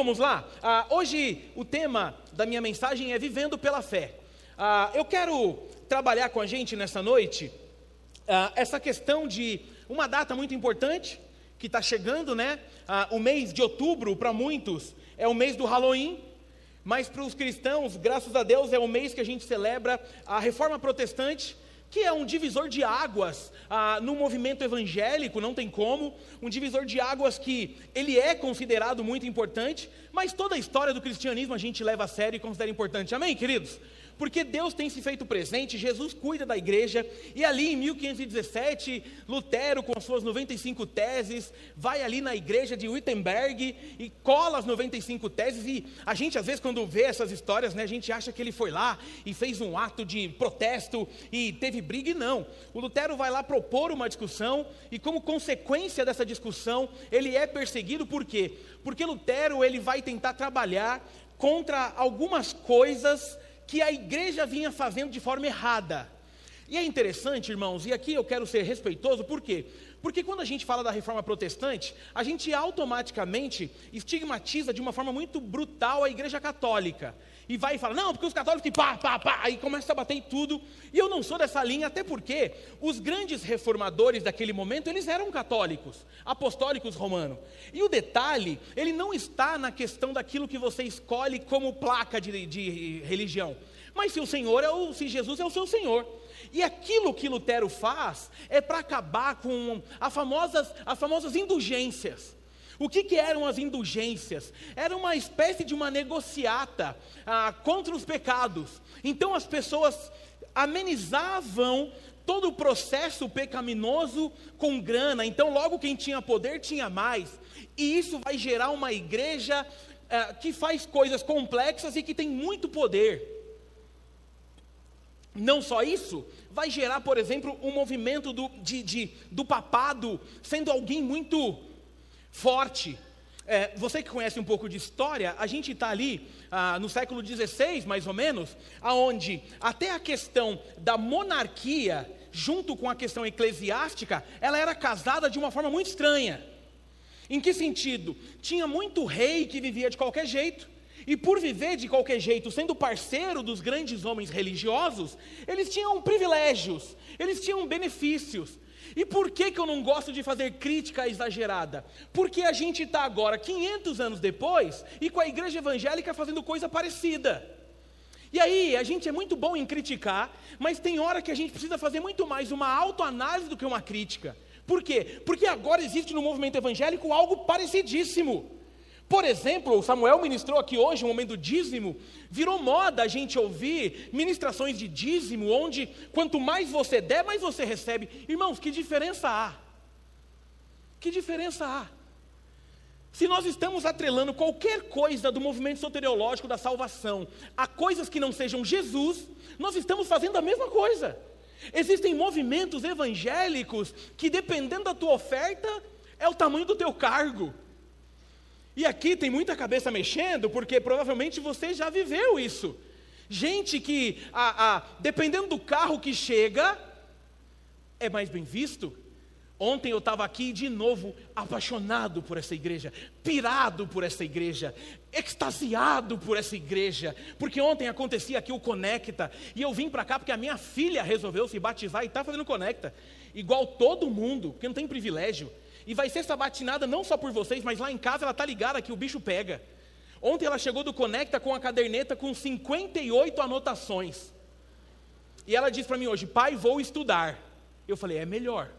vamos lá. Hoje o tema da minha mensagem é Vivendo pela Fé. Eu quero trabalhar com a gente nessa noite essa questão de uma data muito importante que está chegando, né? O mês de outubro, para muitos, é o mês do Halloween, mas para os cristãos, graças a Deus, é o mês que a gente celebra a Reforma Protestante, que é um divisor de águas no movimento evangélico, não tem como, um divisor de águas que ele é considerado muito importante, mas toda a história do cristianismo a gente leva a sério e considera importante, amém, queridos? Porque Deus tem se feito presente, Jesus cuida da igreja, e ali em 1517, Lutero com as suas 95 teses, vai ali na igreja de Wittenberg e cola as 95 teses, e a gente às vezes quando vê essas histórias, né, a gente acha que ele foi lá e fez um ato de protesto e teve briga, e não. O Lutero vai lá propor uma discussão, e como consequência dessa discussão, ele é perseguido, por quê? Porque Lutero ele vai tentar trabalhar contra algumas coisas que a igreja vinha fazendo de forma errada. E é interessante, irmãos, e aqui eu quero ser respeitoso, por quê? Porque quando a gente fala da Reforma Protestante, a gente automaticamente estigmatiza de uma forma muito brutal a igreja católica. E vai e fala, não, porque os católicos, aí começa a bater em tudo. E eu não sou dessa linha, até porque os grandes reformadores daquele momento, eles eram católicos, apostólicos romanos. E o detalhe, ele não está na questão daquilo que você escolhe como placa de religião. Mas se o Senhor se Jesus é o seu Senhor. E aquilo que Lutero faz é para acabar com as famosas indulgências. O que eram as indulgências? Era uma espécie de uma negociata contra os pecados. Então as pessoas amenizavam todo o processo pecaminoso com grana. Então logo quem tinha poder tinha mais. E isso vai gerar uma igreja que faz coisas complexas e que tem muito poder. Não só isso, vai gerar, por exemplo, um movimento do papado sendo alguém muito forte. Você que conhece um pouco de história, a gente está ali no século XVI, mais ou menos, aonde até a questão da monarquia, junto com a questão eclesiástica, ela era casada de uma forma muito estranha. Em que sentido? Tinha muito rei que vivia de qualquer jeito, e por viver de qualquer jeito, sendo parceiro dos grandes homens religiosos, eles tinham privilégios, eles tinham benefícios. E por que eu não gosto de fazer crítica exagerada? Porque a gente está agora, 500 anos depois, e com a igreja evangélica fazendo coisa parecida. E aí, a gente é muito bom em criticar, mas tem hora que a gente precisa fazer muito mais uma autoanálise do que uma crítica. Por quê? Porque agora existe no movimento evangélico algo parecidíssimo. Por exemplo, o Samuel ministrou aqui hoje, o momento do dízimo, virou moda a gente ouvir ministrações de dízimo, onde quanto mais você der, mais você recebe. Irmãos, que diferença há? Que diferença há? Se nós estamos atrelando qualquer coisa do movimento soteriológico da salvação a coisas que não sejam Jesus, nós estamos fazendo a mesma coisa. Existem movimentos evangélicos que, dependendo da tua oferta, é o tamanho do teu cargo. E aqui tem muita cabeça mexendo, porque provavelmente você já viveu isso. Gente que, dependendo do carro que chega, é mais bem visto. Ontem eu estava aqui de novo, apaixonado por essa igreja, pirado por essa igreja, extasiado por essa igreja, porque ontem acontecia aqui o Conecta, e eu vim para cá porque a minha filha resolveu se batizar e está fazendo Conecta, igual todo mundo, porque não tem privilégio. E vai ser sabatinada não só por vocês, mas lá em casa ela está ligada que o bicho pega. Ontem ela chegou do Conecta com a caderneta com 58 anotações. E ela disse para mim hoje, pai, vou estudar. Eu falei, é melhor.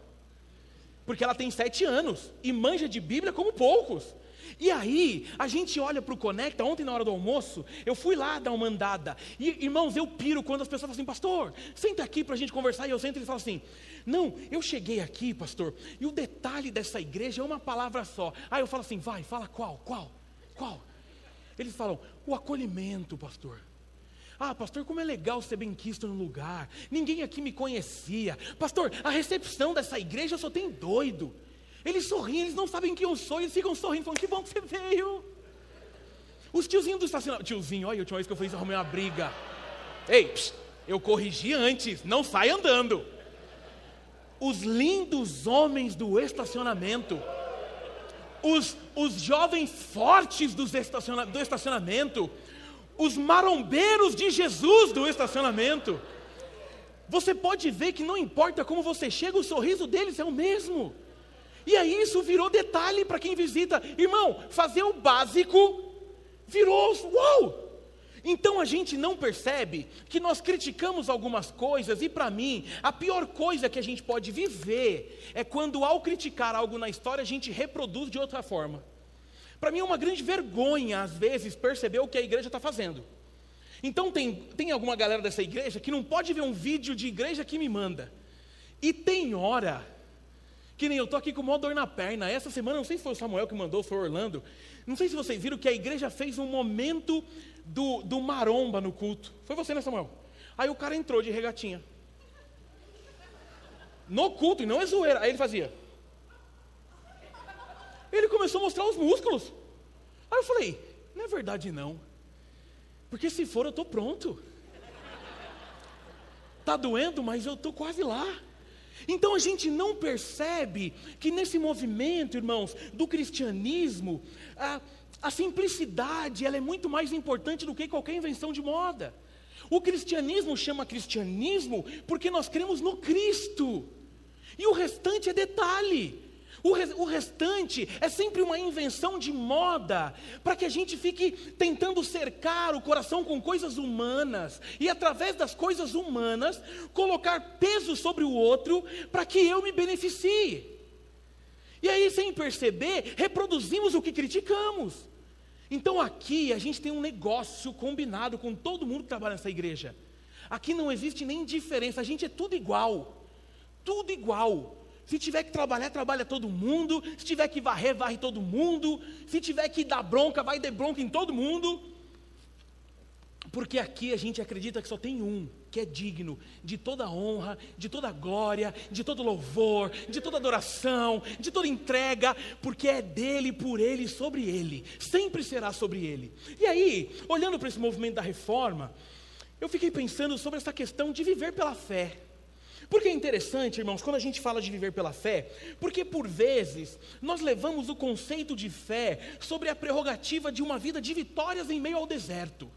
Porque ela tem 7 anos e manja de Bíblia como poucos. E aí, a gente olha para o Conecta, ontem na hora do almoço, eu fui lá dar uma andada. E, irmãos, eu piro quando as pessoas falam assim, pastor, senta aqui para a gente conversar. E eu sento e eles falam assim, não, eu cheguei aqui, pastor, e o detalhe dessa igreja é uma palavra só. Aí eu falo assim, vai, fala qual? Eles falam, o acolhimento, pastor. Ah, pastor, como é legal ser benquisto no lugar. Ninguém aqui me conhecia. Pastor, a recepção dessa igreja só tem doido. Eles sorriem, eles não sabem quem eu sou, eles ficam sorrindo, falando, que bom que você veio. Os tiozinhos do estacionamento, tiozinho, olha, a última vez que eu fiz, eu arrumei uma briga. Ei, eu corrigi antes, não sai andando. Os lindos homens do estacionamento. os jovens fortes do estacionamento, os marombeiros de Jesus do estacionamento. Você pode ver que não importa como você chega, o sorriso deles é o mesmo. E aí isso virou detalhe para quem visita. Irmão, fazer o básico virou uau! Então a gente não percebe que nós criticamos algumas coisas, e para mim, a pior coisa que a gente pode viver é quando, ao criticar algo na história, a gente reproduz de outra forma. Para mim é uma grande vergonha, às vezes, perceber o que a igreja está fazendo. Então tem alguma galera dessa igreja que não pode ver um vídeo de igreja que me manda. E tem hora, que nem eu estou aqui com maior dor na perna. Essa semana, não sei se foi o Samuel que mandou, foi o Orlando. Não sei se vocês viram que a igreja fez um momento do maromba no culto. Foi você, né, Samuel? Aí o cara entrou de regatinha. No culto, e não é zoeira. Aí ele fazia. Ele começou a mostrar os músculos. Aí eu falei, não é verdade não. Porque se for eu estou pronto. Está doendo, mas eu estou quase lá. Então a gente não percebe que nesse movimento, irmãos, do cristianismo, a simplicidade, ela é muito mais importante do que qualquer invenção de moda. O cristianismo chama cristianismo porque nós cremos no Cristo. E o restante é detalhe. O restante é sempre uma invenção de moda, para que a gente fique tentando cercar o coração com coisas humanas, e através das coisas humanas, colocar peso sobre o outro, para que eu me beneficie. E aí, sem perceber, reproduzimos o que criticamos. Então aqui a gente tem um negócio combinado com todo mundo que trabalha nessa igreja. Aqui não existe nem diferença, a gente é tudo igual. Tudo igual. Se tiver que trabalhar, trabalha todo mundo. Se tiver que varrer, varre todo mundo. Se tiver que dar bronca, vai dar bronca em todo mundo. Porque aqui a gente acredita que só tem um, que é digno de toda honra, de toda glória, de todo louvor, de toda adoração, de toda entrega, porque é dele, por ele e sobre ele. Sempre será sobre ele. E aí, olhando para esse movimento da reforma, eu fiquei pensando sobre essa questão de viver pela fé. Porque é interessante, irmãos, quando a gente fala de viver pela fé, porque por vezes nós levamos o conceito de fé sobre a prerrogativa de uma vida de vitórias em meio ao deserto.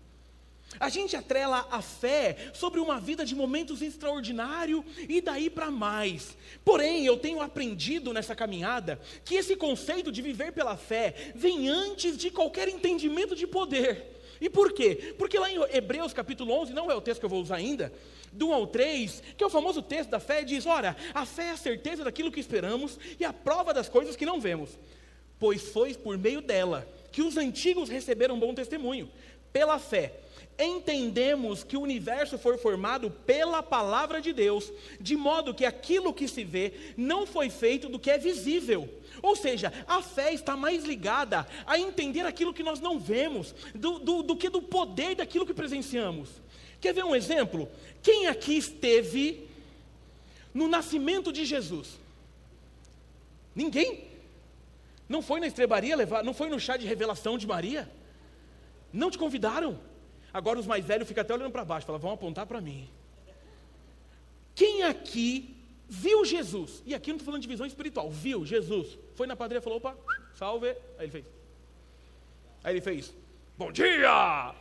A gente atrela a fé sobre uma vida de momentos extraordinários e daí para mais. Porém, eu tenho aprendido nessa caminhada que esse conceito de viver pela fé vem antes de qualquer entendimento de poder. E por quê? Porque lá em Hebreus capítulo 11, não é o texto que eu vou usar ainda, do 1 ao 3, que é o famoso texto da fé, diz, ora, a fé é a certeza daquilo que esperamos e a prova das coisas que não vemos. Pois foi por meio dela que os antigos receberam bom testemunho. Pela fé, entendemos que o universo foi formado pela palavra de Deus, de modo que aquilo que se vê não foi feito do que é visível. Ou seja, a fé está mais ligada a entender aquilo que nós não vemos, do que do poder daquilo que presenciamos. Quer ver um exemplo? Quem aqui esteve no nascimento de Jesus? Ninguém? Não foi na estrebaria levar, não foi no chá de revelação de Maria? Não te convidaram? Agora os mais velhos ficam até olhando para baixo, falam, vão apontar para mim. Quem aqui viu Jesus? E aqui não estou falando de visão espiritual, viu Jesus? Foi na padaria e falou, opa, salve. Aí ele fez, bom dia!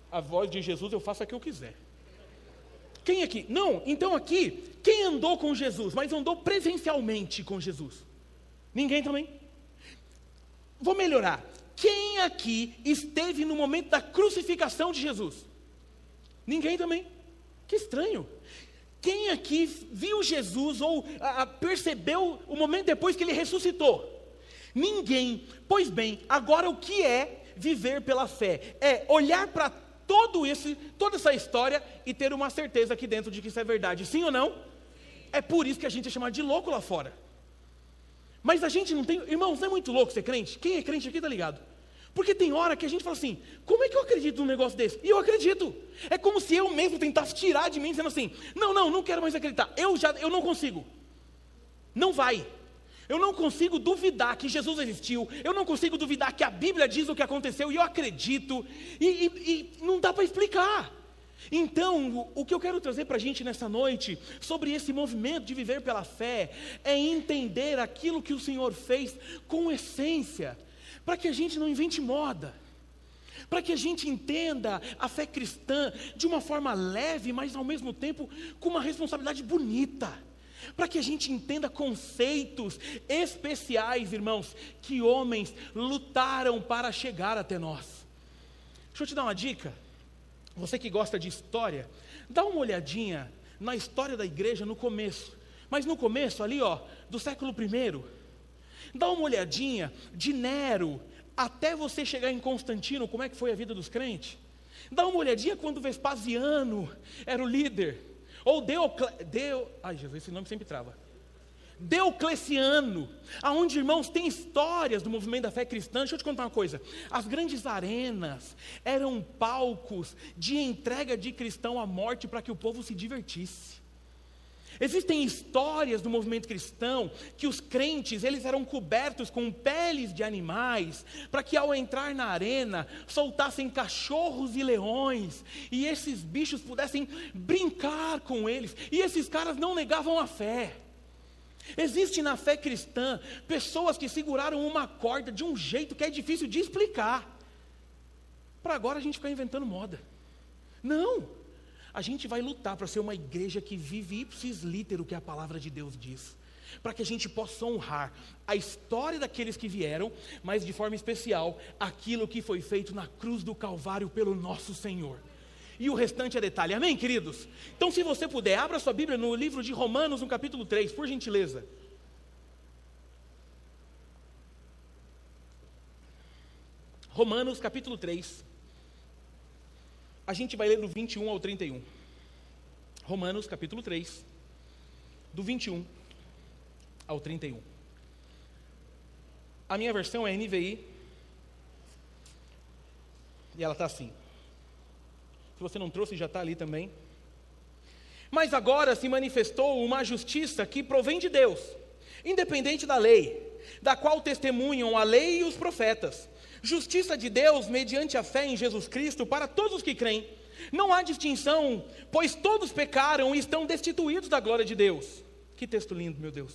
A voz de Jesus, eu faço a que eu quiser. Quem aqui? Não, então aqui, quem andou com Jesus, mas andou presencialmente com Jesus? Ninguém também? Vou melhorar. Quem aqui esteve no momento da crucificação de Jesus? Ninguém também? Que estranho. Quem aqui viu Jesus ou percebeu o momento depois que ele ressuscitou? Ninguém. Pois bem, agora o que é viver pela fé? É olhar para toda essa história e ter uma certeza aqui dentro de que isso é verdade. Sim ou não? É por isso que a gente é chamado de louco lá fora. Mas a gente não tem... Irmãos, não é muito louco ser crente? Quem é crente aqui tá ligado? Porque tem hora que a gente fala assim, como é que eu acredito num negócio desse? E eu acredito. É como se eu mesmo tentasse tirar de mim, dizendo assim, não quero mais acreditar. Eu não consigo. Não vai. Eu não consigo duvidar que Jesus existiu. Eu não consigo duvidar que a Bíblia diz o que aconteceu. E eu acredito. E não dá para explicar. Então, o que eu quero trazer para a gente nessa noite, sobre esse movimento de viver pela fé, é entender aquilo que o Senhor fez com essência, para que a gente não invente moda, para que a gente entenda a fé cristã de uma forma leve, mas ao mesmo tempo com uma responsabilidade bonita, para que a gente entenda conceitos especiais, irmãos, que homens lutaram para chegar até nós. Deixa eu te dar uma dica. Você que gosta de história, dá uma olhadinha na história da igreja no começo. Mas no começo ali, do século I. Dá uma olhadinha de Nero até você chegar em Constantino, como é que foi a vida dos crentes. Dá uma olhadinha quando Vespasiano era o líder. Ou Jesus, esse nome sempre trava. Diocleciano, aonde, irmãos, tem histórias do movimento da fé cristã. Deixa eu te contar uma coisa. As grandes arenas eram palcos de entrega de cristão à morte para que o povo se divertisse. Existem histórias do movimento cristão que os crentes, eles eram cobertos com peles de animais, para que ao entrar na arena, soltassem cachorros e leões, e esses bichos pudessem brincar com eles, e esses caras não negavam a fé. Existe na fé cristã pessoas que seguraram uma corda de um jeito que é difícil de explicar, para agora a gente ficar inventando moda. Não, a gente vai lutar para ser uma igreja que vive ipsis litero o que a palavra de Deus diz, para que a gente possa honrar a história daqueles que vieram, mas de forma especial, aquilo que foi feito na cruz do Calvário pelo nosso Senhor. E o restante é detalhe, amém, queridos? Então, se você puder, abra sua Bíblia no livro de Romanos, no capítulo 3, por gentileza. Romanos, capítulo 3. A gente vai ler do 21 ao 31. Romanos, capítulo 3, do 21 ao 31. A minha versão é NVI, e ela está assim. Se você não trouxe, já está ali também. Mas agora se manifestou uma justiça que provém de Deus, independente da lei, da qual testemunham a lei e os profetas. Justiça de Deus mediante a fé em Jesus Cristo para todos os que creem. Não há distinção, pois todos pecaram e estão destituídos da glória de Deus. Que texto lindo, meu Deus.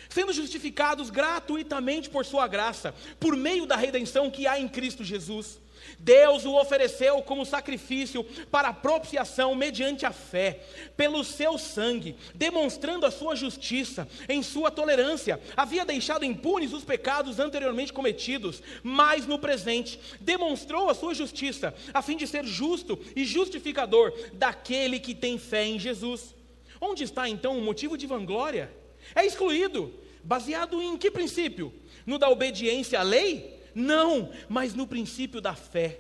Sendo justificados gratuitamente por sua graça, por meio da redenção que há em Cristo Jesus. Deus o ofereceu como sacrifício para a propiciação mediante a fé, pelo seu sangue, demonstrando a sua justiça, em sua tolerância. Havia deixado impunes os pecados anteriormente cometidos, mas no presente demonstrou a sua justiça, a fim de ser justo e justificador daquele que tem fé em Jesus. Onde está então o motivo de vanglória? É excluído, baseado em que princípio? No da obediência à lei? Não, mas no princípio da fé,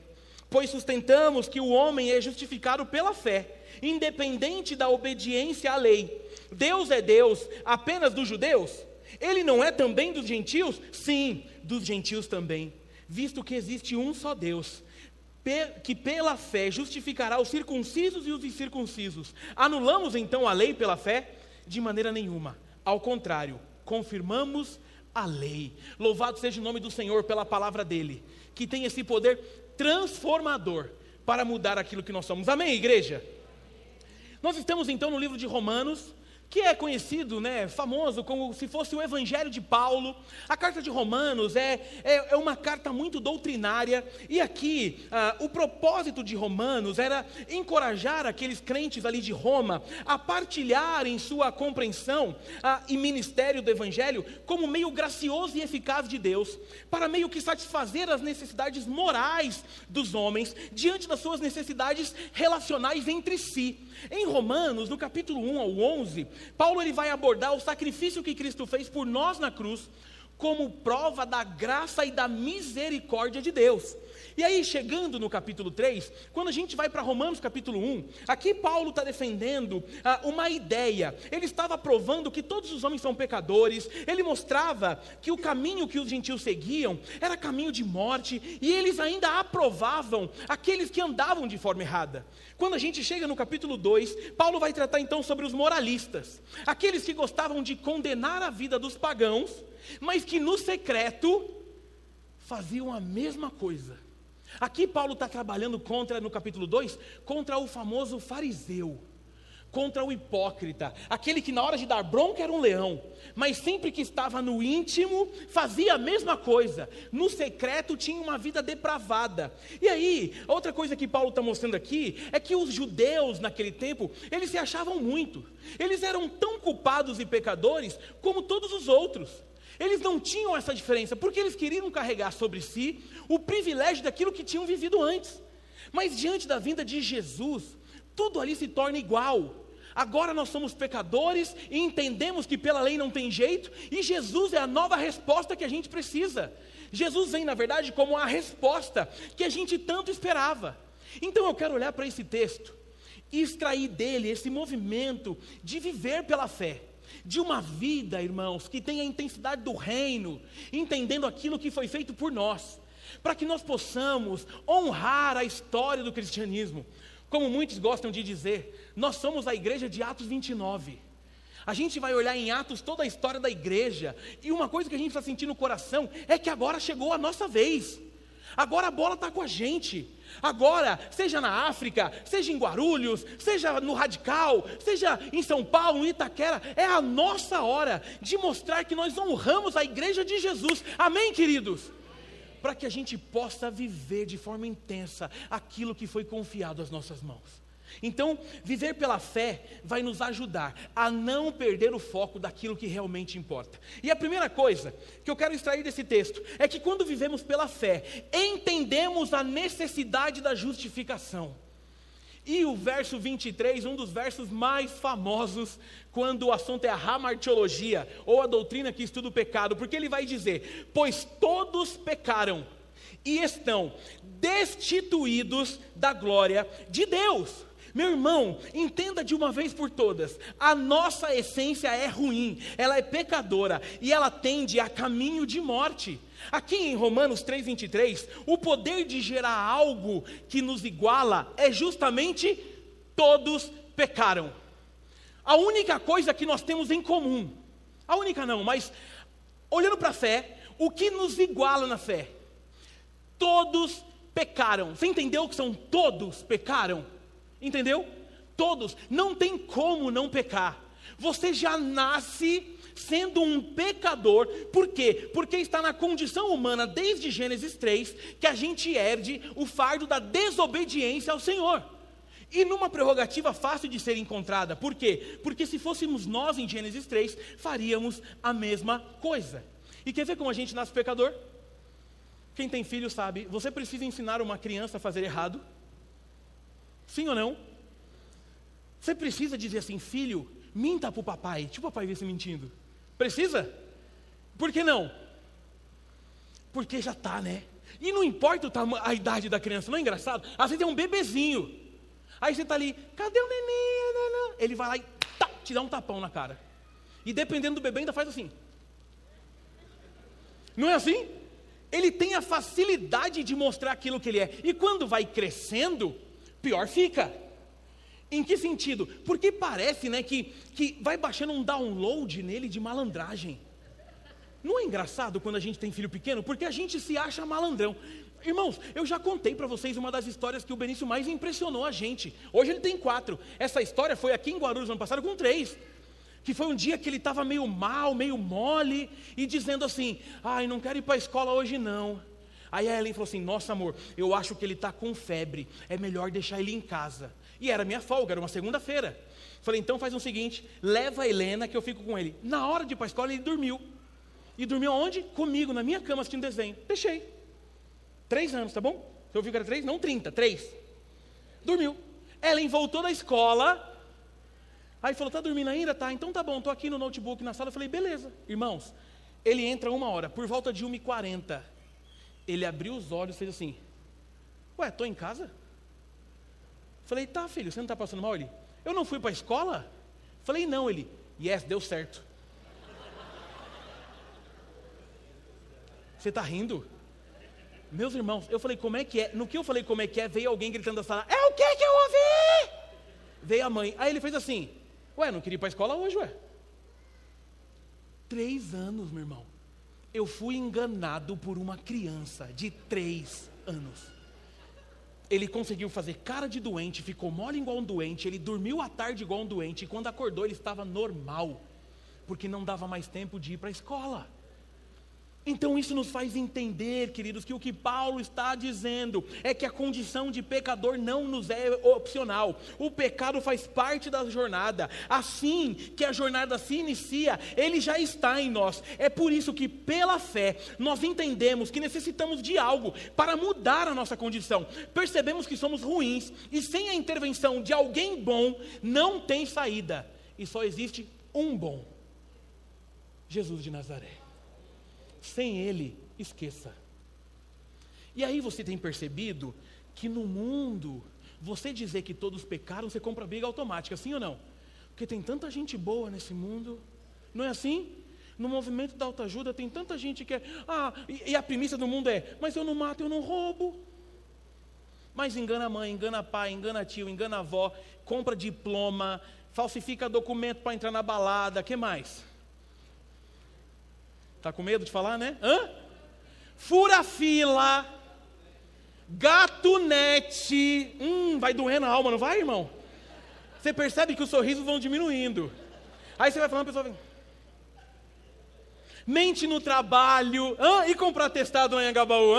pois sustentamos que o homem é justificado pela fé, independente da obediência à lei. Deus é Deus apenas dos judeus? Ele não é também dos gentios? Sim, dos gentios também, visto que existe um só Deus, que pela fé justificará os circuncisos e os incircuncisos. Anulamos então a lei pela fé? De maneira nenhuma, ao contrário, confirmamos a lei. Louvado seja o nome do Senhor pela palavra dele, que tem esse poder transformador para mudar aquilo que nós somos. Amém, igreja? Nós estamos então no livro de Romanos, que é conhecido, famoso, como se fosse o Evangelho de Paulo. A carta de Romanos é uma carta muito doutrinária, e aqui o propósito de Romanos era encorajar aqueles crentes ali de Roma a partilharem sua compreensão e ministério do Evangelho como meio gracioso e eficaz de Deus, para meio que satisfazer as necessidades morais dos homens, diante das suas necessidades relacionais entre si. Em Romanos, no capítulo 1 ao 11, Paulo ele vai abordar o sacrifício que Cristo fez por nós na cruz, como prova da graça e da misericórdia de Deus. E aí, chegando no capítulo 3, quando a gente vai para Romanos capítulo 1, aqui Paulo está defendendo uma ideia. Ele estava provando que todos os homens são pecadores. Ele mostrava que o caminho que os gentios seguiam era caminho de morte, e eles ainda aprovavam aqueles que andavam de forma errada. Quando a gente chega no capítulo 2, Paulo vai tratar então sobre os moralistas, aqueles que gostavam de condenar a vida dos pagãos, mas que no secreto faziam a mesma coisa. Aqui Paulo está trabalhando no capítulo 2, contra o famoso fariseu, contra o hipócrita, aquele que na hora de dar bronca era um leão, mas sempre que estava no íntimo, fazia a mesma coisa, no secreto tinha uma vida depravada. E aí, outra coisa que Paulo está mostrando aqui, é que os judeus naquele tempo, eles se achavam muito, eles eram tão culpados e pecadores, como todos os outros. Eles não tinham essa diferença, porque eles queriam carregar sobre si, o privilégio daquilo que tinham vivido antes. Mas diante da vinda de Jesus, tudo ali se torna igual. Agora nós somos pecadores e entendemos que pela lei não tem jeito, e Jesus é a nova resposta que a gente precisa. Jesus vem, na verdade, como a resposta que a gente tanto esperava. Então eu quero olhar para esse texto e extrair dele esse movimento de viver pela fé, de uma vida, irmãos, que tenha a intensidade do reino, entendendo aquilo que foi feito por nós, para que nós possamos honrar a história do cristianismo. Como muitos gostam de dizer, nós somos a igreja de Atos 29. A gente vai olhar em Atos toda a história da igreja, e uma coisa que a gente está sentindo no coração, é que agora chegou a nossa vez. Agora a bola está com a gente. Agora, seja na África, seja em Guarulhos, seja no Radical, seja em São Paulo, no Itaquera, é a nossa hora de mostrar que nós honramos a igreja de Jesus. Amém, queridos? Para que a gente possa viver de forma intensa aquilo que foi confiado às nossas mãos. Então, viver pela fé vai nos ajudar a não perder o foco daquilo que realmente importa. E a primeira coisa que eu quero extrair desse texto é que quando vivemos pela fé, entendemos a necessidade da justificação. E o verso 23, um dos versos mais famosos, quando o assunto é a hamartiologia, ou a doutrina que estuda o pecado, porque ele vai dizer, pois todos pecaram, e estão destituídos da glória de Deus. Meu irmão, entenda de uma vez por todas, a nossa essência é ruim, ela é pecadora, e ela tende a caminho de morte. Aqui em Romanos 3,23, o poder de gerar algo que nos iguala é justamente todos pecaram. A única coisa que nós temos em comum, a única não, mas olhando para a fé, o que nos iguala na fé? Todos pecaram. Você entendeu que são todos pecaram? Entendeu? Todos. Não tem como não pecar. Você já nasce sendo um pecador. Por quê? Porque está na condição humana, desde Gênesis 3, que a gente herde o fardo da desobediência ao Senhor. E numa prerrogativa fácil de ser encontrada. Por quê? Porque se fôssemos nós em Gênesis 3, faríamos a mesma coisa. E quer ver como a gente nasce pecador? Quem tem filho sabe, você precisa ensinar uma criança a fazer errado? Sim ou não? Você precisa dizer assim, filho, minta para o papai, deixa o papai ver se mentindo. Precisa? Por que não? Porque já está, né? E não importa a idade da criança, não é engraçado? Às vezes é um bebezinho. Aí você está ali, cadê o neném? Ele vai lá e te dá um tapão na cara. E dependendo do bebê ainda faz assim. Não é assim? Ele tem a facilidade de mostrar aquilo que ele é. E quando vai crescendo, pior fica. Em que sentido? Porque parece, né, que vai baixando um download nele de malandragem. Não é engraçado quando a gente tem filho pequeno? Porque a gente se acha malandrão. Irmãos, eu já contei para vocês uma das histórias que o Benício mais impressionou a gente. Hoje ele tem 4. Essa história foi aqui em Guarulhos ano passado com 3. Que foi um dia que ele estava meio mal, meio mole, e dizendo assim, ai, não quero ir para a escola hoje não. Aí a Ellen falou assim, nossa amor, eu acho que ele está com febre, é melhor deixar ele em casa. E era minha folga, era uma segunda-feira. Falei, então faz o seguinte, leva a Helena que eu fico com ele. Na hora de ir para a escola ele dormiu. E dormiu onde? Comigo, na minha cama assistindo desenho. Deixei. 3 anos, tá bom? Você ouviu que era 3? Não 30, 3. Dormiu. Ellen voltou da escola. Aí falou, tá dormindo ainda? Tá, então tá bom, tô aqui no notebook na sala. Eu falei, beleza. Irmãos, ele entra 1 hora, por volta de 1h40. Ele abriu os olhos e fez assim, ué, tô em casa? Falei, tá filho, você não tá passando mal? Ele, eu não fui para a escola? Falei, não. Ele, yes, deu certo. Você tá rindo? Meus irmãos, eu falei, como é que é? No que eu falei como é que é, veio alguém gritando da sala, é o que eu ouvi? Veio a mãe, aí ele fez assim, ué, não queria ir para a escola hoje, ué. 3 anos, meu irmão. Eu fui enganado por uma criança de 3 anos. ele conseguiu fazer cara de doente, ficou mole igual um doente, ele dormiu à tarde igual um doente, e quando acordou ele estava normal, porque não dava mais tempo de ir para a escola. Então isso nos faz entender, queridos, que o que Paulo está dizendo é que a condição de pecador não nos é opcional. O pecado faz parte da jornada. Assim que a jornada se inicia, ele já está em nós. É por isso que pela fé nós entendemos que necessitamos de algo para mudar a nossa condição. Percebemos que somos ruins e sem a intervenção de alguém bom não tem saída. E só existe um bom: Jesus de Nazaré. Sem ele, esqueça. E aí você tem percebido que no mundo, você dizer que todos pecaram, você compra briga automática, sim ou não? Porque tem tanta gente boa nesse mundo, não é assim? No movimento da autoajuda tem tanta gente que é, e a premissa do mundo é, mas eu não mato, eu não roubo. Mas engana a mãe, engana pai, engana tio, engana a avó, compra diploma, falsifica documento para entrar na balada, o que mais? Está com medo de falar, né? Fura fila, gatunete, vai doendo a alma, não vai, irmão? Você percebe que os sorrisos vão diminuindo. Aí você vai falando, a pessoa vem. Mente no trabalho, e comprar atestado na Anhangabaú,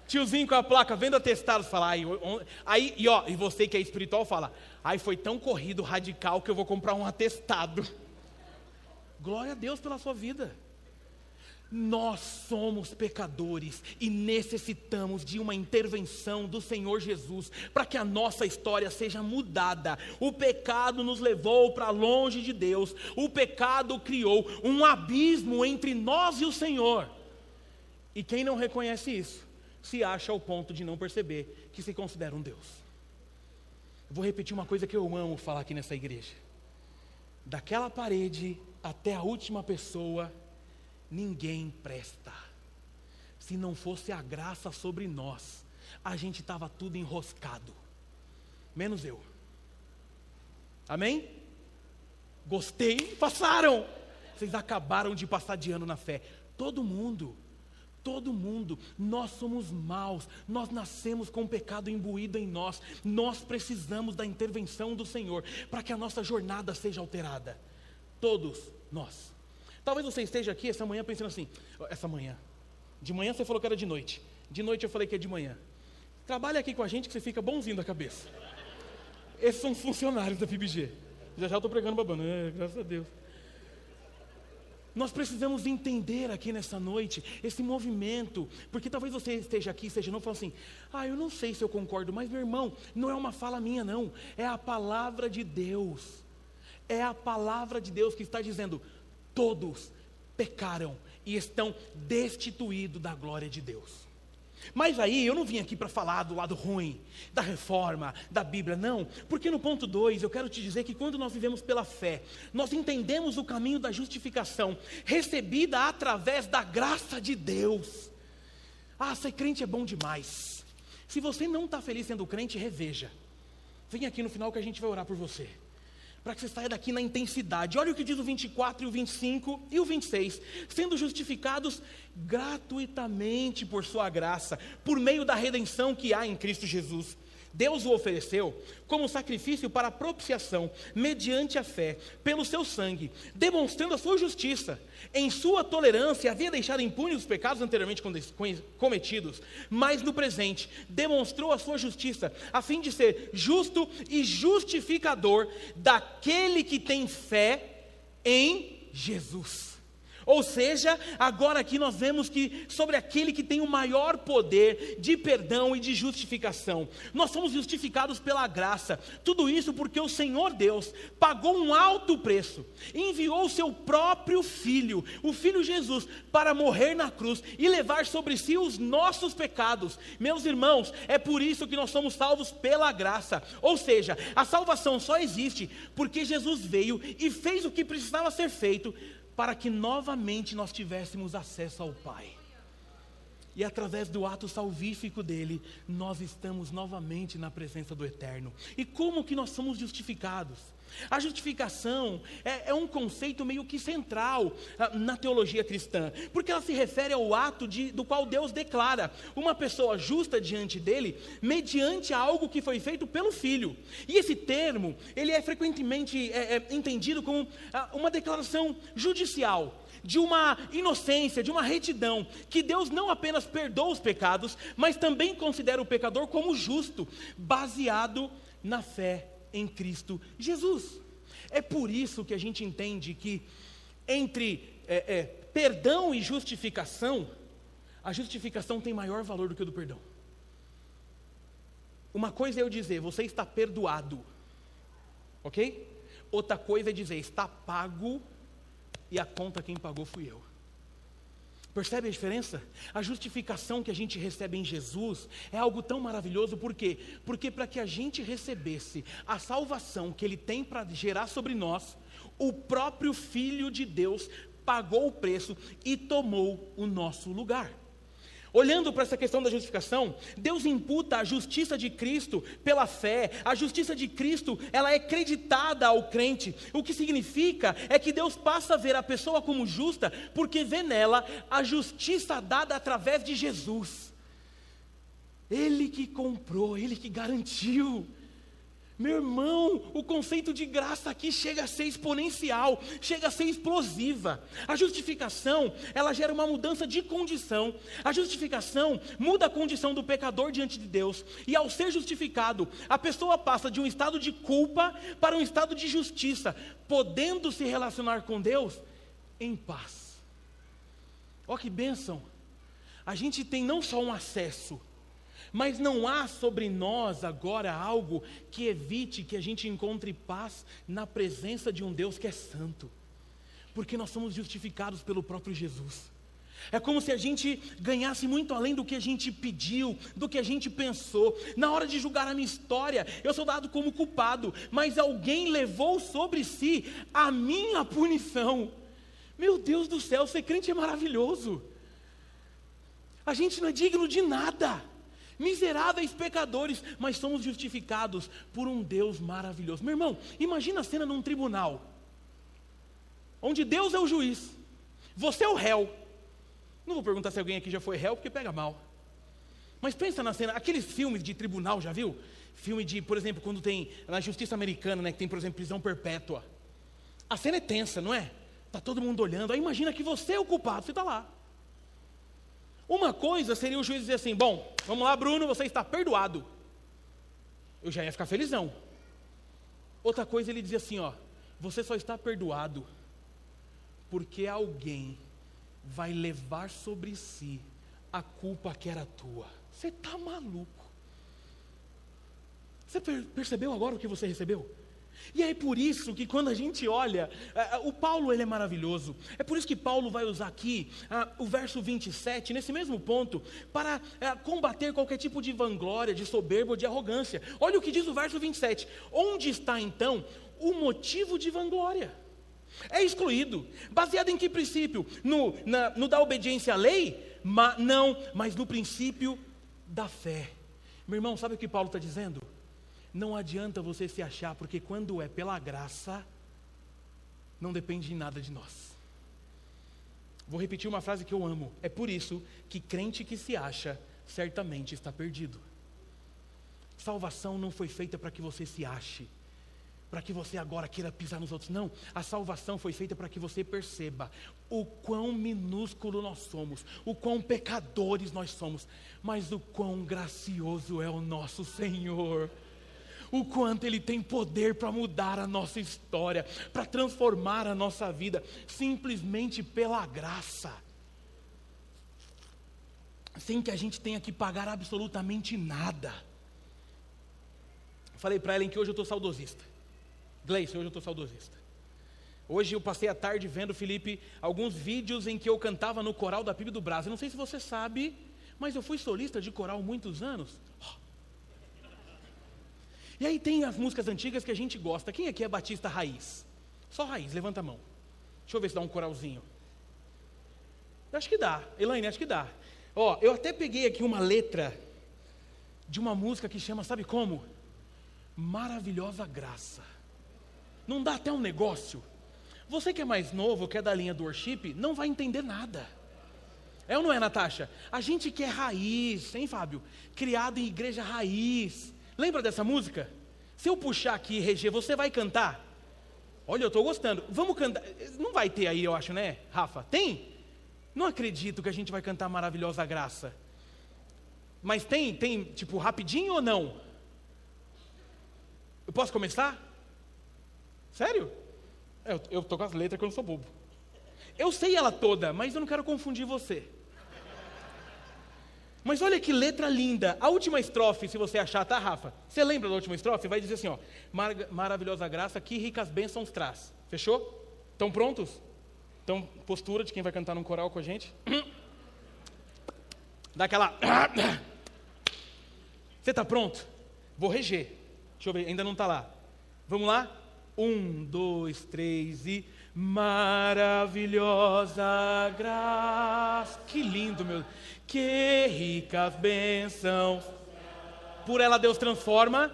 Tiozinho com a placa, vendo atestado, fala, e você que é espiritual fala, foi tão corrido radical que eu vou comprar um atestado. Glória a Deus pela sua vida. Nós somos pecadores e necessitamos de uma intervenção do Senhor Jesus para que a nossa história seja mudada. O pecado nos levou para longe de Deus. O pecado criou um abismo entre nós e o Senhor. E quem não reconhece isso, se acha ao ponto de não perceber que se considera um Deus. Eu vou repetir uma coisa que eu amo falar aqui nessa igreja. Daquela parede até a última pessoa, ninguém presta. Se não fosse a graça sobre nós, a gente estava tudo enroscado, menos eu. Amém? Gostei, passaram. Vocês acabaram de passar de ano na fé. Todo mundo, nós somos maus, nós nascemos com o pecado imbuído em nós. Nós precisamos da intervenção do Senhor para que a nossa jornada seja alterada. Todos nós. Talvez você esteja aqui essa manhã pensando assim, de manhã você falou que era de noite eu falei que é de manhã. Trabalha aqui com a gente que você fica bonzinho da cabeça. Esses são os funcionários da PIBG. Já estou pregando babando, graças a Deus. Nós precisamos entender aqui nessa noite esse movimento, porque talvez você esteja aqui, seja não, fala assim, eu não sei se eu concordo, mas meu irmão, não é uma fala minha não, é a palavra de Deus. É a palavra de Deus que está dizendo, todos pecaram e estão destituídos da glória de Deus. Mas aí eu não vim aqui para falar do lado ruim, da reforma, da Bíblia, não. Porque no ponto 2 eu quero te dizer que quando nós vivemos pela fé, nós entendemos o caminho da justificação, recebida através da graça de Deus. Ser crente é bom demais. Se você não está feliz sendo crente, reveja. Vem aqui no final que a gente vai orar por você. Para que você saia daqui na intensidade. Olha o que diz o 24 e o 25 e o 26. Sendo justificados gratuitamente por sua graça, por meio da redenção que há em Cristo Jesus. Deus o ofereceu como sacrifício para a propiciação, mediante a fé, pelo seu sangue, demonstrando a sua justiça. Em sua tolerância havia deixado impunes os pecados anteriormente cometidos, mas no presente demonstrou a sua justiça, a fim de ser justo e justificador daquele que tem fé em Jesus. Ou seja, agora aqui nós vemos que sobre aquele que tem o maior poder de perdão e de justificação. Nós somos justificados pela graça. Tudo isso porque o Senhor Deus pagou um alto preço. Enviou o seu próprio Filho, o Filho Jesus, para morrer na cruz e levar sobre si os nossos pecados. Meus irmãos, é por isso que nós somos salvos pela graça. Ou seja, a salvação só existe porque Jesus veio e fez o que precisava ser feito para que novamente nós tivéssemos acesso ao Pai. E através do ato salvífico dele, nós estamos novamente na presença do Eterno. E como que nós somos justificados? A justificação é um conceito meio que central na teologia cristã, porque ela se refere ao ato do qual Deus declara uma pessoa justa diante dele, mediante algo que foi feito pelo Filho. E esse termo, ele é frequentemente entendido como uma declaração judicial, de uma inocência, de uma retidão, que Deus não apenas perdoa os pecados, mas também considera o pecador como justo, baseado na fé em Cristo Jesus. É por isso que a gente entende que entre perdão e justificação, a justificação tem maior valor do que o do perdão. Uma coisa é eu dizer, você está perdoado, ok? Outra coisa é dizer, está pago, e a conta quem pagou fui eu. Percebe a diferença? A justificação que a gente recebe em Jesus é algo tão maravilhoso, por quê? Porque para que a gente recebesse a salvação que Ele tem para gerar sobre nós, o próprio Filho de Deus pagou o preço e tomou o nosso lugar. Olhando para essa questão da justificação, Deus imputa a justiça de Cristo pela fé. A justiça de Cristo, ela é creditada ao crente. O que significa é que Deus passa a ver a pessoa como justa, porque vê nela a justiça dada através de Jesus. Ele que comprou, Ele que garantiu. Meu irmão, o conceito de graça aqui chega a ser exponencial, chega a ser explosiva. A justificação, ela gera uma mudança de condição. A justificação muda a condição do pecador diante de Deus. E ao ser justificado, a pessoa passa de um estado de culpa para um estado de justiça, podendo se relacionar com Deus em paz. Ó que bênção! A gente tem não só um acesso, mas não há sobre nós agora algo que evite que a gente encontre paz na presença de um Deus que é santo, porque nós somos justificados pelo próprio Jesus. É como se a gente ganhasse muito além do que a gente pediu, do que a gente pensou. Na hora de julgar a minha história, eu sou dado como culpado, mas alguém levou sobre si a minha punição. Meu Deus do céu, ser crente é maravilhoso. A gente não é digno de nada. Miseráveis pecadores, mas somos justificados por um Deus maravilhoso. Meu irmão, imagina a cena num tribunal, onde Deus é o juiz, você é o réu. Não vou perguntar se alguém aqui já foi réu, porque pega mal. Mas pensa na cena, aqueles filmes de tribunal, já viu? Filme de, por exemplo, quando tem, na justiça americana, né, que tem, por exemplo, prisão perpétua. A cena é tensa, não é? Está todo mundo olhando, aí imagina que você é o culpado, você está lá. Uma coisa seria o juiz dizer assim, bom, vamos lá Bruno, você está perdoado. Eu já ia ficar felizão. Outra coisa ele dizia assim, ó, você só está perdoado porque alguém vai levar sobre si a culpa que era tua. Você está maluco. Você percebeu agora o que você recebeu? E é por isso que quando a gente olha, o Paulo ele é maravilhoso. É por isso que Paulo vai usar aqui o verso 27, nesse mesmo ponto, para combater qualquer tipo de vanglória, de soberba ou de arrogância. Olha o que diz o verso 27. Onde está então o motivo de vanglória? É excluído. Baseado em que princípio? No da obediência à lei? Não, mas no princípio da fé. Meu irmão, sabe o que Paulo está dizendo? Não adianta você se achar, porque quando é pela graça, não depende de nada de nós. Vou repetir uma frase que eu amo. É por isso que crente que se acha, certamente está perdido. Salvação não foi feita para que você se ache, para que você agora queira pisar nos outros. Não, a salvação foi feita para que você perceba o quão minúsculo nós somos, o quão pecadores nós somos, mas o quão gracioso é o nosso Senhor. O quanto Ele tem poder para mudar a nossa história, para transformar a nossa vida, simplesmente pela graça, sem que a gente tenha que pagar absolutamente nada. Falei para Ellen que hoje eu estou saudosista. Gleice, hoje eu estou saudosista. Hoje eu passei a tarde vendo, Felipe, alguns vídeos em que eu cantava no coral da PIB do Brás. Eu não sei se você sabe, mas eu fui solista de coral muitos anos. E aí tem as músicas antigas que a gente gosta. Quem aqui é batista raiz? Só raiz, levanta a mão. Deixa eu ver se dá um coralzinho. Eu acho que dá. Elaine, acho que dá. Ó, eu até peguei aqui uma letra de uma música que chama, sabe como? Maravilhosa Graça. Não dá até um negócio? Você que é mais novo, que é da linha do worship, não vai entender nada. É ou não é, Natasha? A gente que é raiz, hein, Fábio? Criado em igreja raiz. Lembra dessa música? Se eu puxar aqui, Regê, você vai cantar? Olha, eu estou gostando. Vamos cantar. Não vai ter aí, eu acho, né, Rafa? Tem? Não acredito que a gente vai cantar Maravilhosa Graça. Mas tem, tipo, rapidinho ou não? Eu posso começar? Sério? Eu tô com as letras que eu não sou bobo. Eu sei ela toda, mas eu não quero confundir você. Mas olha que letra linda. A última estrofe, se você achar, tá, Rafa? Você lembra da última estrofe? Vai dizer assim, ó. Maravilhosa graça, que ricas bênçãos traz. Fechou? Estão prontos? Então, postura de quem vai cantar num coral com a gente. Dá aquela... Você está pronto? Vou reger. Deixa eu ver, ainda não está lá. Vamos lá? 1, 2, 3 e... Maravilhosa graça. Que lindo, meu. Que ricas bênçãos. Por ela Deus transforma.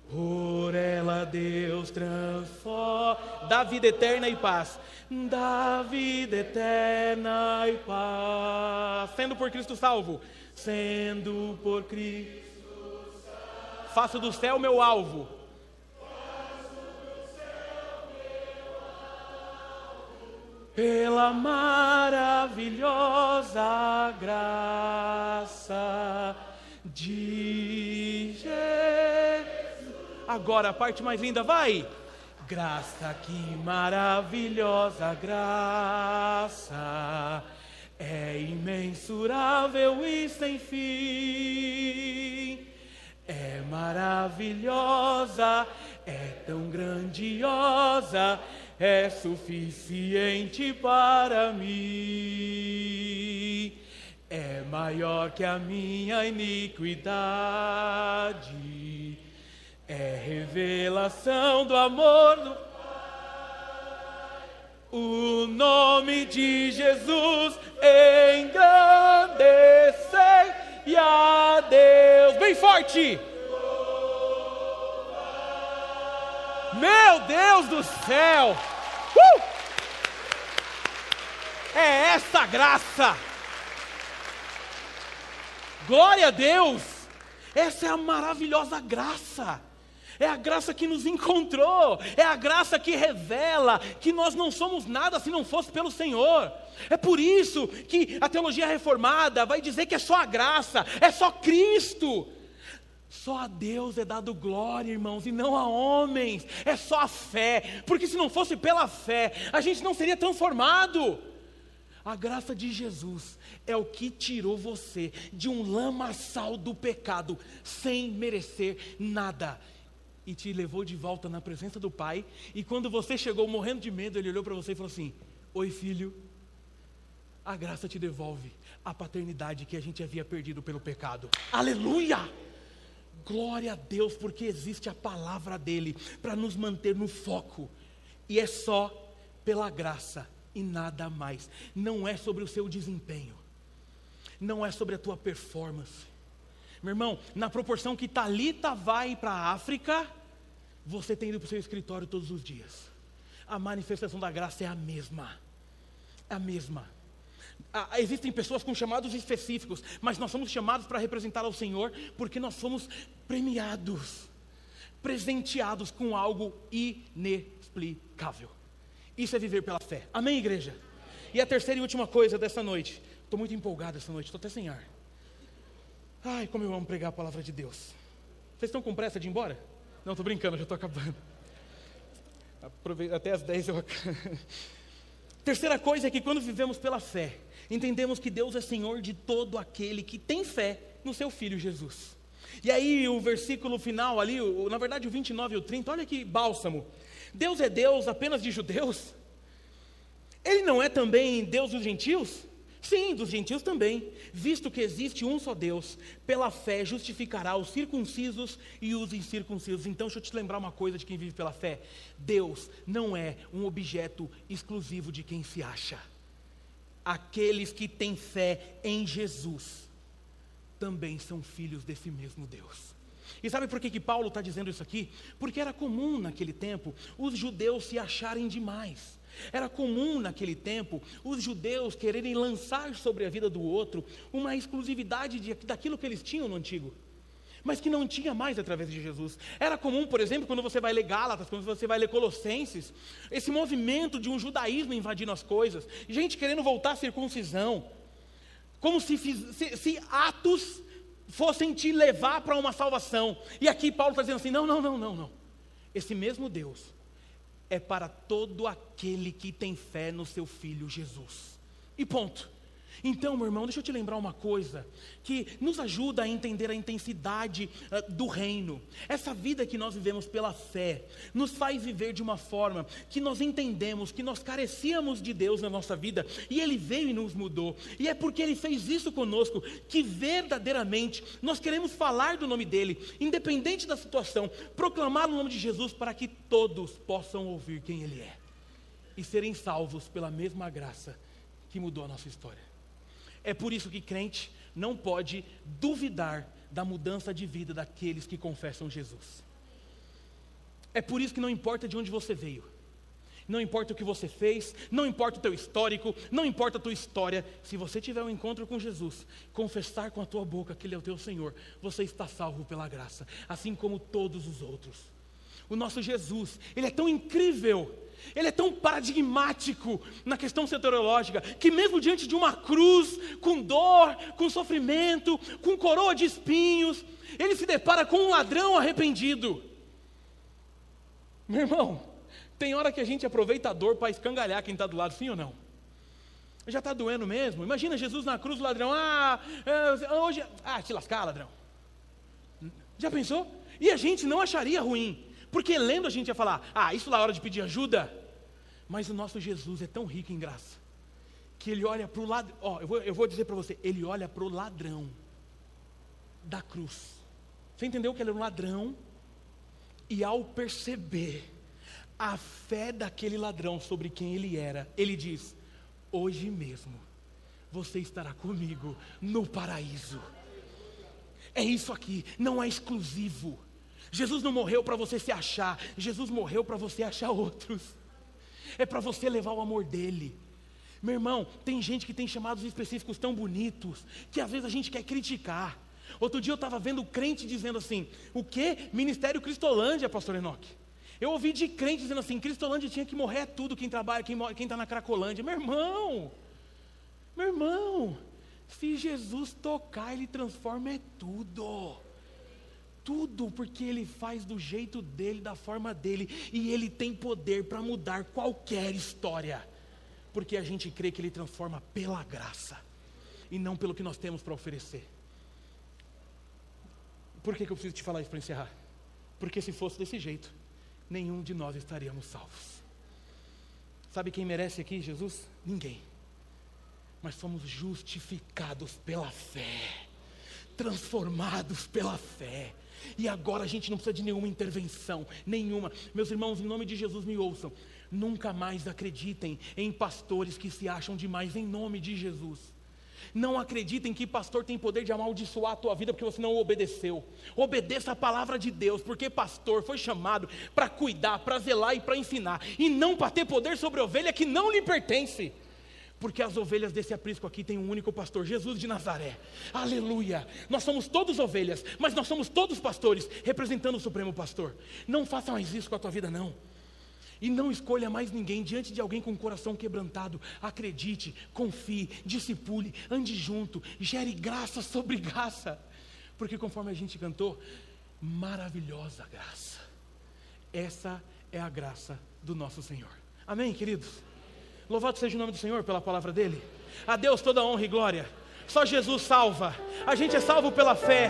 Por ela Deus transforma. Dá vida eterna e paz. Dá vida eterna e paz. Sendo por Cristo salvo. Sendo por Cristo salvo. Faço do céu meu alvo. Pela maravilhosa graça de Jesus. Agora a parte mais linda, vai! Graça, que maravilhosa graça, é imensurável e sem fim. É maravilhosa, é tão grandiosa, é suficiente para mim. É maior que a minha iniquidade. É revelação do amor do Pai. O nome de Jesus engrandecei e a Deus. Bem forte! Meu Deus do céu! É essa graça! Glória a Deus! Essa é a maravilhosa graça. É a graça que nos encontrou. É a graça que revela que nós não somos nada se não fosse pelo Senhor. É por isso que a teologia reformada vai dizer que é só a graça, é só Cristo. Só a Deus é dado glória, irmãos, e não a homens. É só a fé, porque se não fosse pela fé, a gente não seria transformado. A graça de Jesus é o que tirou você de um lamaçal do pecado, sem merecer nada, e te levou de volta na presença do Pai. E quando você chegou morrendo de medo, Ele olhou para você e falou assim: oi, filho, a graça te devolve a paternidade que a gente havia perdido pelo pecado. Aleluia! Glória a Deus, porque existe a palavra dEle para nos manter no foco. E é só pela graça e nada mais. Não é sobre o seu desempenho. Não é sobre a tua performance. Meu irmão, na proporção que Talita vai para a África, você tem ido para o seu escritório todos os dias. A manifestação da graça é a mesma. É a mesma. Existem pessoas com chamados específicos, mas nós somos chamados para representar ao Senhor, porque nós somos premiados, presenteados com algo inexplicável. Isso é viver pela fé. Amém, igreja? E a terceira e última coisa dessa noite. Estou muito empolgado essa noite, estou até sem ar. Ai, como eu amo pregar a palavra de Deus. Vocês estão com pressa de ir embora? Não, estou brincando, já estou acabando. Até as 10 eu acabo. Terceira coisa é que quando vivemos pela fé, entendemos que Deus é Senhor de todo aquele que tem fé no seu Filho Jesus. E aí o versículo final ali, na verdade o 29 e o 30, olha que bálsamo. Deus é Deus apenas de judeus? Ele não é também Deus dos gentios? Sim, dos gentios também, visto que existe um só Deus, pela fé justificará os circuncisos e os incircuncisos. Então deixa eu te lembrar uma coisa de quem vive pela fé. Deus não é um objeto exclusivo de quem se acha. Aqueles que têm fé em Jesus também são filhos desse mesmo Deus. E sabe por que Paulo está dizendo isso aqui? Porque era comum naquele tempo os judeus se acharem demais. Era comum naquele tempo os judeus quererem lançar sobre a vida do outro uma exclusividade daquilo que eles tinham no antigo, mas que não tinha mais através de Jesus. Era comum, por exemplo, quando você vai ler Gálatas, quando você vai ler Colossenses, esse movimento de um judaísmo invadindo as coisas, gente querendo voltar à circuncisão, como se atos fossem te levar para uma salvação. E aqui Paulo está dizendo assim, não. Esse mesmo Deus é para todo aquele que tem fé no seu Filho Jesus. E ponto. Então, meu irmão, deixa eu te lembrar uma coisa que nos ajuda a entender a intensidade do reino. Essa vida que nós vivemos pela fé nos faz viver de uma forma que nós entendemos que nós carecíamos de Deus na nossa vida e Ele veio e nos mudou. E é porque Ele fez isso conosco que verdadeiramente nós queremos falar do nome dEle, independente da situação, proclamar o nome de Jesus para que todos possam ouvir quem Ele é e serem salvos pela mesma graça que mudou a nossa história. É por isso que crente não pode duvidar da mudança de vida daqueles que confessam Jesus. É por isso que não importa de onde você veio, não importa o que você fez, não importa o teu histórico, não importa a tua história, se você tiver um encontro com Jesus, confessar com a tua boca que Ele é o teu Senhor, você está salvo pela graça, assim como todos os outros. O nosso Jesus, Ele é tão incrível, Ele é tão paradigmático na questão soteriológica, que mesmo diante de uma cruz, com dor, com sofrimento, com coroa de espinhos, Ele se depara com um ladrão arrependido. Meu irmão, tem hora que a gente aproveita a dor para escangalhar quem está do lado, sim ou não? Já está doendo mesmo? Imagina Jesus na cruz, o ladrão, hoje, te lascar, ladrão. Já pensou? E a gente não acharia ruim, porque lendo a gente ia falar, isso lá é hora de pedir ajuda. Mas o nosso Jesus é tão rico em graça, que Ele olha para o ladrão, eu vou dizer para você, Ele olha para o ladrão da cruz. Você entendeu que Ele era um ladrão? E ao perceber a fé daquele ladrão sobre quem ele era, Ele diz, hoje mesmo você estará comigo no paraíso. É isso aqui, não é exclusivo. Jesus não morreu para você se achar, Jesus morreu para você achar outros. É para você levar o amor dEle. Meu irmão, tem gente que tem chamados específicos tão bonitos, que às vezes a gente quer criticar. Outro dia eu estava vendo crente dizendo assim, o quê? Ministério Cristolândia, pastor Enoque. Eu ouvi de crente dizendo assim, Cristolândia tinha que morrer tudo, quem trabalha, quem está na Cracolândia. Meu irmão, se Jesus tocar, Ele transforma tudo. Tudo, porque Ele faz do jeito dEle, da forma dEle, e Ele tem poder para mudar qualquer história, porque a gente crê que Ele transforma pela graça, e não pelo que nós temos para oferecer. Por que eu preciso te falar isso para encerrar? Porque se fosse desse jeito, nenhum de nós estaríamos salvos. Sabe quem merece aqui Jesus? Ninguém. Mas somos justificados pela fé, transformados pela fé. E agora a gente não precisa de nenhuma intervenção, nenhuma. Meus irmãos, em nome de Jesus, me ouçam. Nunca mais acreditem em pastores que se acham demais, em nome de Jesus. Não acreditem que pastor tem poder de amaldiçoar a tua vida porque você não obedeceu. Obedeça a palavra de Deus, porque pastor foi chamado para cuidar, para zelar e para ensinar, e não para ter poder sobre a ovelha que não lhe pertence. Porque as ovelhas desse aprisco aqui tem um único pastor, Jesus de Nazaré. Aleluia! Nós somos todos ovelhas, mas nós somos todos pastores, representando o Supremo Pastor. Não faça mais isso com a tua vida, não. E não escolha mais ninguém diante de alguém com o coração quebrantado. Acredite, confie, discipule, ande junto, gere graça sobre graça. Porque conforme a gente cantou, maravilhosa graça. Essa é a graça do nosso Senhor. Amém, queridos? Louvado seja o nome do Senhor pela palavra dEle. A Deus toda honra e glória. Só Jesus salva. A gente é salvo pela fé.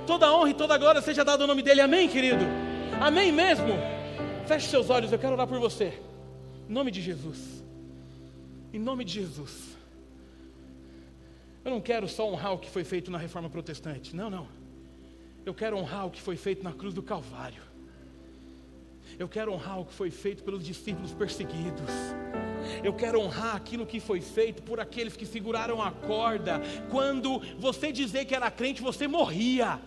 Toda honra e toda glória seja dada ao nome dEle. Amém, querido? Amém mesmo? Feche seus olhos, eu quero orar por você. Em nome de Jesus. Em nome de Jesus. Eu não quero só honrar o que foi feito na Reforma Protestante. Não. Eu quero honrar o que foi feito na cruz do Calvário. Eu quero honrar o que foi feito pelos discípulos perseguidos. Eu quero honrar aquilo que foi feito por aqueles que seguraram a corda. Quando você dizer que era crente, você morria.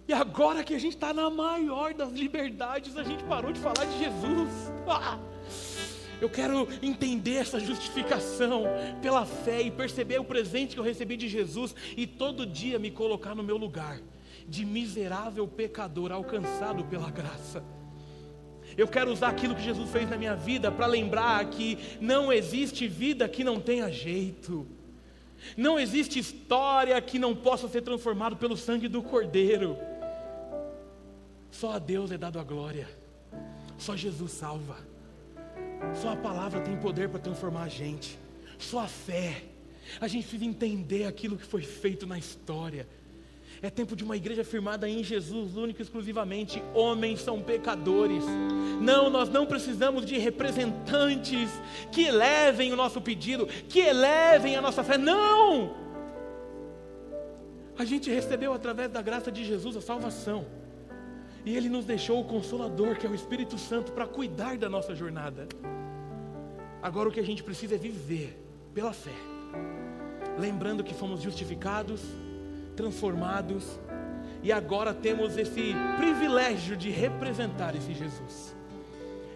E agora que a gente está na maior das liberdades, a gente parou de falar de Jesus. Eu quero entender essa justificação pela fé e perceber o presente que eu recebi de Jesus e todo dia me colocar no meu lugar de miserável pecador alcançado pela graça. Eu quero usar aquilo que Jesus fez na minha vida para lembrar que não existe vida que não tenha jeito. Não existe história que não possa ser transformada pelo sangue do Cordeiro. Só a Deus é dado a glória. Só Jesus salva. Só a palavra tem poder para transformar a gente. Só a fé. A gente precisa entender aquilo que foi feito na história. É tempo de uma igreja firmada em Jesus, único e exclusivamente. Homens são pecadores. Não, nós não precisamos de representantes que elevem o nosso pedido, que elevem a nossa fé. Não! A gente recebeu através da graça de Jesus a salvação. E Ele nos deixou o Consolador, que é o Espírito Santo, para cuidar da nossa jornada. Agora o que a gente precisa é viver pela fé, lembrando que fomos justificados, transformados, e agora temos esse privilégio de representar esse Jesus.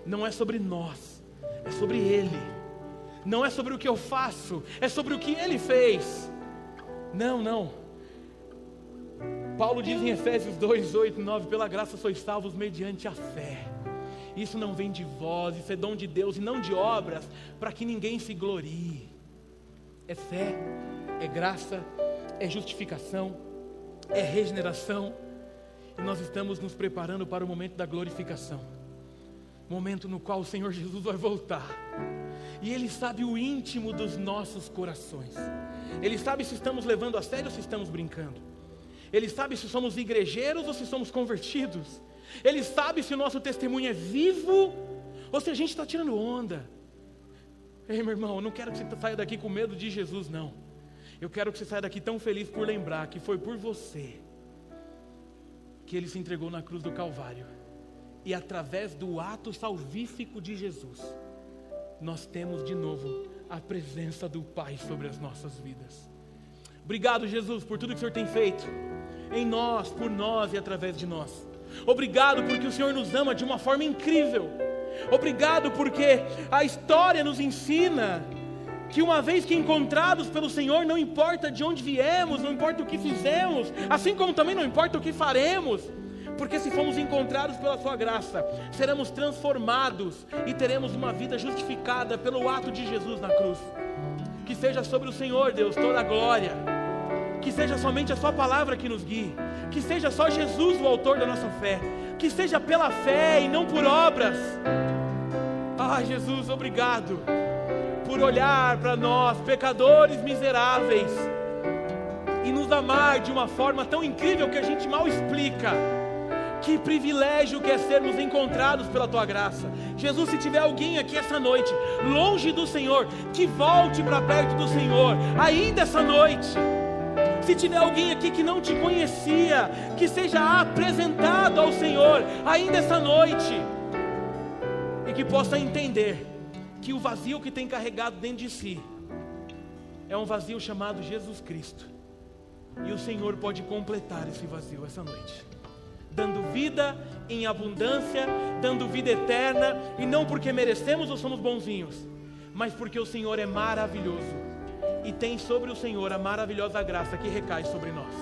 Não é sobre nós, é sobre Ele. Não é sobre o que eu faço, é sobre o que Ele fez. Não. Paulo diz em Efésios 2, 8, 9, pela graça sois salvos mediante a fé. Isso não vem de vós, isso é dom de Deus e não de obras, para que ninguém se glorie. É fé, é graça, é justificação, é regeneração. E nós estamos nos preparando para o momento da glorificação. Momento no qual o Senhor Jesus vai voltar. E Ele sabe o íntimo dos nossos corações. Ele sabe se estamos levando a sério ou se estamos brincando. Ele sabe se somos igrejeiros ou se somos convertidos. Ele sabe se o nosso testemunho é vivo ou se a gente está tirando onda. Ei, meu irmão, eu não quero que você saia daqui com medo de Jesus, não. Eu quero que você saia daqui tão feliz por lembrar que foi por você que Ele se entregou na cruz do Calvário. E através do ato salvífico de Jesus, nós temos de novo a presença do Pai sobre as nossas vidas. Obrigado, Jesus, por tudo que o Senhor tem feito em nós, por nós e através de nós. Obrigado porque o Senhor nos ama de uma forma incrível. Obrigado porque a história nos ensina que uma vez que encontrados pelo Senhor, não importa de onde viemos, não importa o que fizemos, assim como também não importa o que faremos, porque se fomos encontrados pela sua graça, seremos transformados e teremos uma vida justificada pelo ato de Jesus na cruz. Que seja sobre o Senhor, Deus, toda a glória. Que seja somente a sua palavra que nos guie. Que seja só Jesus o autor da nossa fé. Que seja pela fé e não por obras. Jesus, obrigado por olhar para nós, pecadores miseráveis, e nos amar de uma forma tão incrível que a gente mal explica. Que privilégio que é sermos encontrados pela Tua graça. Jesus, se tiver alguém aqui essa noite, longe do Senhor, que volte para perto do Senhor, ainda essa noite. Se tiver alguém aqui que não Te conhecia, que seja apresentado ao Senhor, ainda essa noite. E que possa entender que o vazio que tem carregado dentro de si é um vazio chamado Jesus Cristo. E o Senhor pode completar esse vazio essa noite, dando vida em abundância, dando vida eterna, e não porque merecemos ou somos bonzinhos, mas porque o Senhor é maravilhoso, e tem sobre o Senhor a maravilhosa graça que recai sobre nós.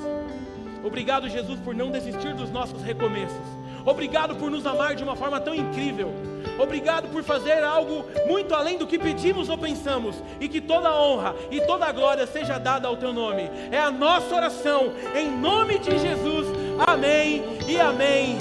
Obrigado, Jesus, por não desistir dos nossos recomeços. Obrigado por nos amar de uma forma tão incrível. Obrigado por fazer algo muito além do que pedimos ou pensamos, e que toda a honra e toda a glória seja dada ao Teu nome. É a nossa oração, em nome de Jesus. Amém e amém.